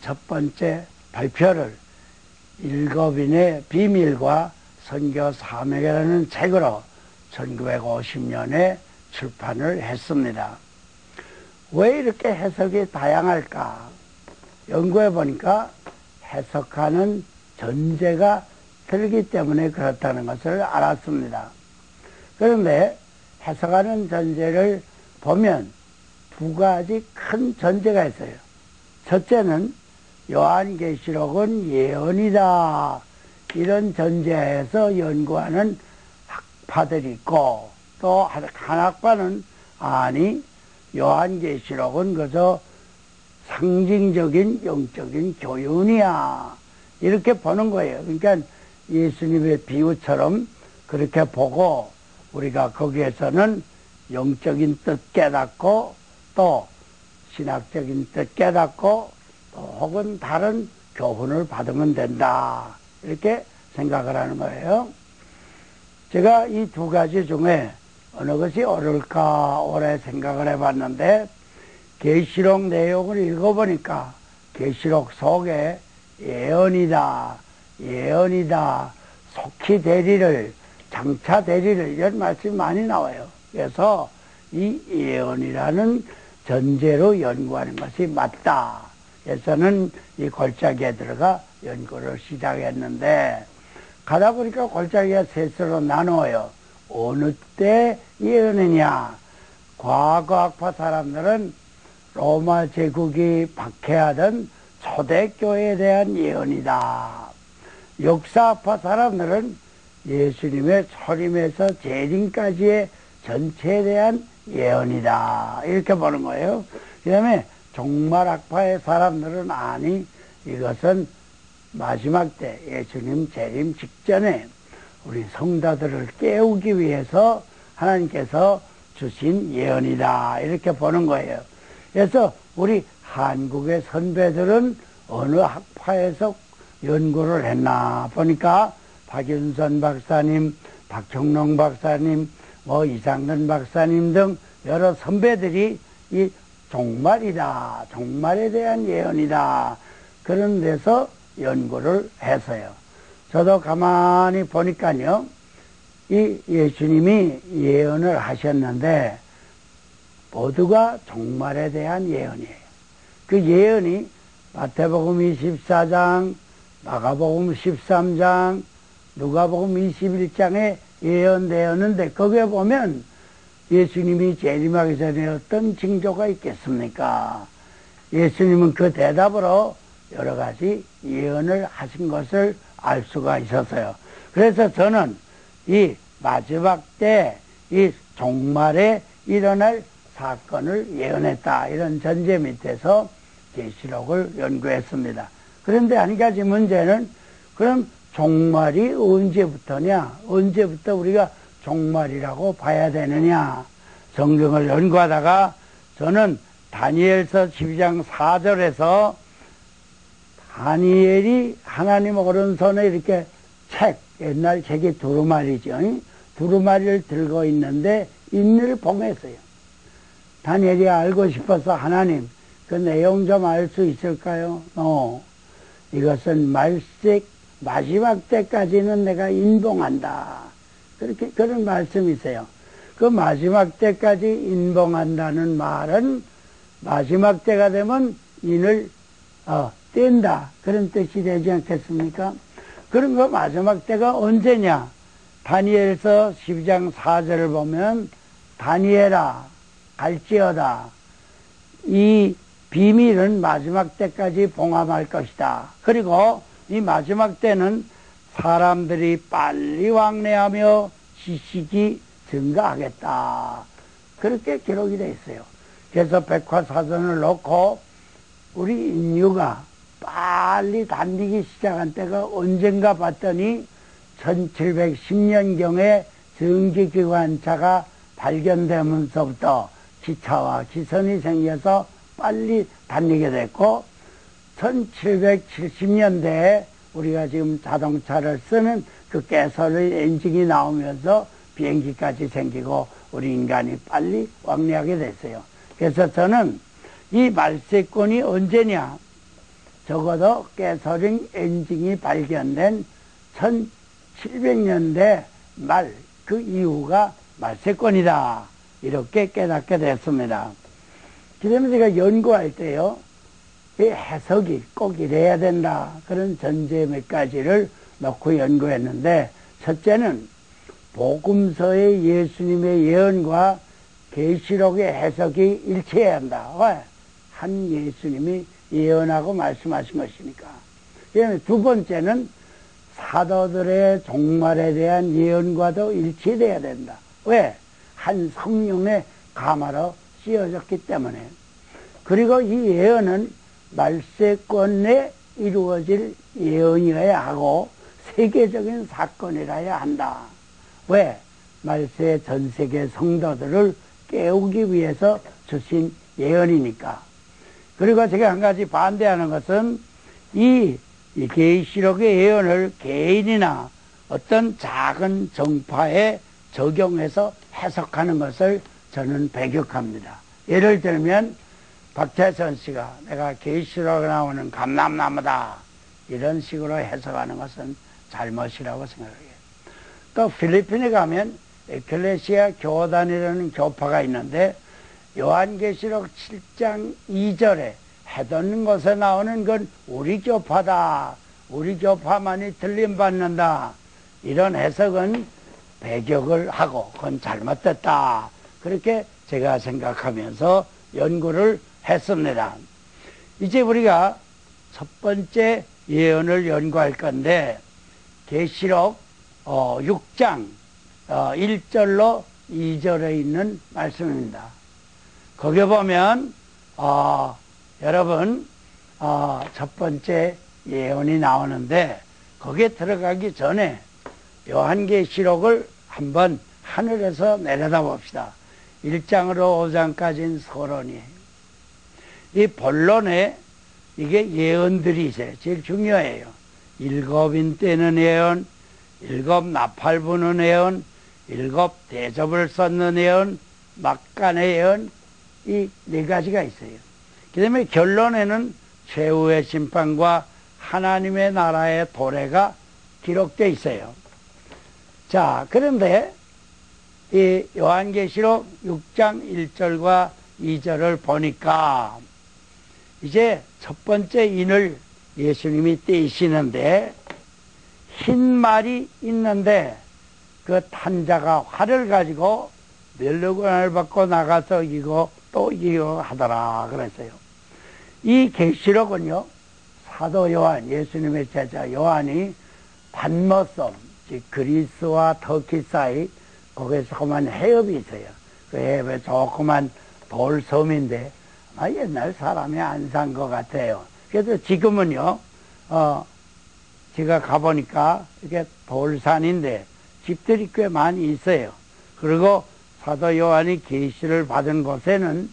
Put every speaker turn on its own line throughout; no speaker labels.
첫 번째 발표를 일곱인의 비밀과 선교 사명이라는 책으로 1950년에 출판을 했습니다. 왜 이렇게 해석이 다양할까? 연구해 보니까 해석하는 전제가 틀리기 때문에 그렇다는 것을 알았습니다. 그런데 해석하는 전제를 보면 두 가지 큰 전제가 있어요. 첫째는 요한계시록은 예언이다, 이런 전제에서 연구하는 학파들이 있고, 또 한 학파는 아니, 요한계시록은 그저 상징적인 영적인 교훈이야, 이렇게 보는 거예요. 그러니까 예수님의 비유처럼 그렇게 보고 우리가 거기에서는 영적인 뜻 깨닫고 또 신학적인 뜻 깨닫고 또 혹은 다른 교훈을 받으면 된다, 이렇게 생각을 하는 거예요. 제가 이 두 가지 중에 어느 것이 옳을까 오래 생각을 해봤는데, 계시록 내용을 읽어보니까 계시록 속에 예언이다, 예언이다, 속히 되리를, 장차 되리를, 이런 말씀이 많이 나와요. 그래서 이 예언이라는 전제로 연구하는 것이 맞다. 그래서는 이 골짜기에 들어가 연구를 시작했는데, 가다 보니까 골짜기가 셋으로 나누어요. 어느 때 예언이냐? 과거학파 사람들은 로마 제국이 박해하던 초대교회에 대한 예언이다. 역사학파 사람들은 예수님의 초림에서 재림까지의 전체에 대한 예언이다, 이렇게 보는 거예요. 그 다음에 종말학파의 사람들은 아니, 이것은 마지막 때 예수님 재림 직전에 우리 성도들을 깨우기 위해서 하나님께서 주신 예언이다, 이렇게 보는 거예요. 그래서 우리 한국의 선배들은 어느 학파에서 연구를 했나 보니까 박윤선 박사님, 박형롱 박사님, 이상근 박사님 등 여러 선배들이 이 종말이다, 종말에 대한 예언이다, 그런 데서 연구를 해서요. 저도 가만히 보니까요, 이 예수님이 예언을 하셨는데 모두가 종말에 대한 예언이에요. 그 예언이 마태복음 24장, 마가복음 13장, 누가복음 21장에 예언되었는데, 거기에 보면 예수님이 재림하기 전에 어떤 징조가 있겠습니까? 예수님은 그 대답으로 여러 가지 예언을 하신 것을 알 수가 있었어요. 그래서 저는 이 마지막 때 이 종말에 일어날 사건을 예언했다, 이런 전제 밑에서 계시록을 연구했습니다. 그런데 한 가지 문제는, 그럼 종말이 언제부터냐? 언제부터 우리가 종말이라고 봐야 되느냐? 성경을 연구하다가 저는 다니엘서 12장 4절에서 다니엘이 하나님 오른손에 이렇게 책, 옛날 책이 두루마리죠. 두루마리를 들고 있는데 인을 봉했어요. 다니엘이 알고 싶어서, 하나님, 그 내용 좀 알 수 있을까요? 이것은 말색 마지막 때까지는 내가 인봉한다, 그렇게, 그런 말씀이세요. 그 마지막 때까지 인봉한다는 말은 마지막 때가 되면 인을 뗀다, 그런 뜻이 되지 않겠습니까? 그런 거 마지막 때가 언제냐? 다니엘서 12장 4절을 보면, 다니엘아 갈지어다, 이 비밀은 마지막 때까지 봉함할 것이다. 그리고 이 마지막 때는 사람들이 빨리 왕래하며 지식이 증가하겠다, 그렇게 기록이 되어 있어요. 그래서 백화사전을 놓고 우리 인류가 빨리 달리기 시작한 때가 언젠가 봤더니 1710년경에 전기기관차가 발견되면서부터 기차와 기선이 생겨서 빨리 달리게 됐고, 1770년대에 우리가 지금 자동차를 쓰는 그 가솔린 엔진이 나오면서 비행기까지 생기고 우리 인간이 빨리 왕래하게 됐어요. 그래서 저는 이 말세권이 언제냐? 적어도 가솔린 엔진이 발견된 1700년대 말 그 이후가 말세권이다. 이렇게 깨닫게 됐습니다. 그러면 제가 연구할 때요, 이 해석이 꼭 이래야 된다. 그런 전제 몇 가지를 놓고 연구했는데, 첫째는 복음서의 예수님의 예언과 계시록의 해석이 일치해야 한다. 왜? 한 예수님이 예언하고 말씀하신 것이니까. 그다음에 두 번째는 사도들의 종말에 대한 예언과도 일치돼야 된다. 왜? 한 성령의 가마로 씌워졌기 때문에. 그리고 이 예언은 말세권에 이루어질 예언이어야 하고 세계적인 사건이라야 한다. 왜? 말세 전 세계 성도들을 깨우기 위해서 주신 예언이니까. 그리고 제가 한 가지 반대하는 것은 이 계시록의 예언을 개인이나 어떤 작은 정파에 적용해서 해석하는 것을 저는 배격합니다. 예를 들면 박태선 씨가 내가 계시록에 나오는 감람나무다 이런 식으로 해석하는 것은 잘못이라고 생각해요. 또 필리핀에 가면 에클레시아 교단이라는 교파가 있는데 요한계시록 7장 2절에 해돋는 곳에 나오는 건 우리 교파다. 우리 교파만이 들림받는다. 이런 해석은 배격을 하고 그건 잘못됐다. 그렇게 제가 생각하면서 연구를 했습니다. 이제 우리가 첫 번째 예언을 연구할 건데 계시록 6장 1절로 2절에 있는 말씀입니다. 거기 보면 여러분 첫 번째 예언이 나오는데 거기에 들어가기 전에 요한계시록을 한번 하늘에서 내려다 봅시다. 1장으로 5장까지는 서론이에요. 이 본론에 이게 예언들이 있어요. 제일 중요해요. 일곱인 때는 예언, 일곱 나팔 부는 예언, 일곱 대접을 쏟는 예언, 막간의 예언, 이 네 가지가 있어요. 그 다음에 결론에는 최후의 심판과 하나님의 나라의 도래가 기록되어 있어요. 자, 그런데 이 요한계시록 6장 1절과 2절을 보니까 이제 첫 번째 인을 예수님이 떼시는데 흰 말이 있는데 그 탄자가 활을 가지고 멸류관을 받고 나가서 이거 또 이거 하더라 그랬어요. 이 계시록은요 사도 요한 예수님의 제자 요한이 반모섬 즉 그리스와 터키 사이 거기서 조그만 해협이 있어요. 그 해협에 조그만 돌섬인데 옛날 사람이 안 산 것 같아요. 그래서 지금은요 제가 가보니까 이게 돌산인데 집들이 꽤 많이 있어요. 그리고 사도 요한이 계시를 받은 곳에는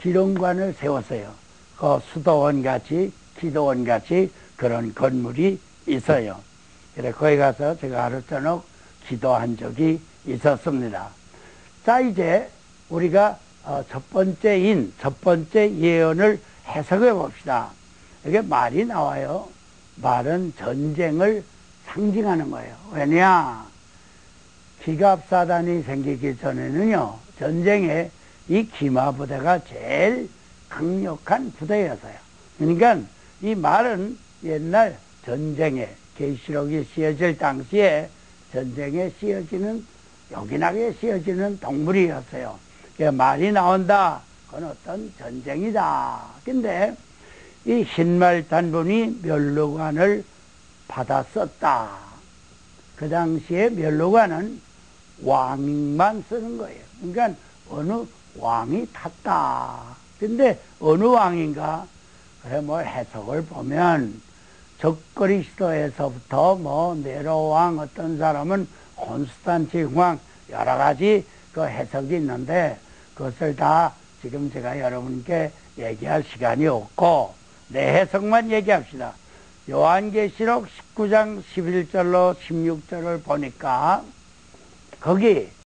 기름관을 세웠어요. 그 수도원 같이 기도원 같이 그런 건물이 있어요. 그래 거기 가서 제가 하루 저녁 기도한 적이 있었습니다. 자 이제 우리가 첫 번째 예언을 해석해 봅시다. 이게 말이 나와요. 말은 전쟁을 상징하는 거예요. 왜냐? 기갑사단이 생기기 전에는요, 전쟁에 이 기마부대가 제일 강력한 부대였어요. 그러니까 이 말은 옛날 전쟁에, 계시록이 씌어질 당시에 전쟁에 씌어지는, 요긴하게 씌어지는 동물이었어요. 말이 나온다. 그건 어떤 전쟁이다. 근데 이 흰말 단분이 멸류관을 받아 썼다. 그 당시에 멸류관은 왕만 쓰는 거예요. 그러니까 어느 왕이 탔다. 근데 어느 왕인가? 그래 뭐 해석을 보면 적그리스도에서부터 네로 왕 어떤 사람은 콘스탄틴 왕 여러 가지 그 해석이 있는데 그것을 다 지금 제가 여러분께 얘기할 시간이 없고 내 해석만 얘기합시다. 요한계시록 19장 11절로 16절을 보니까 거기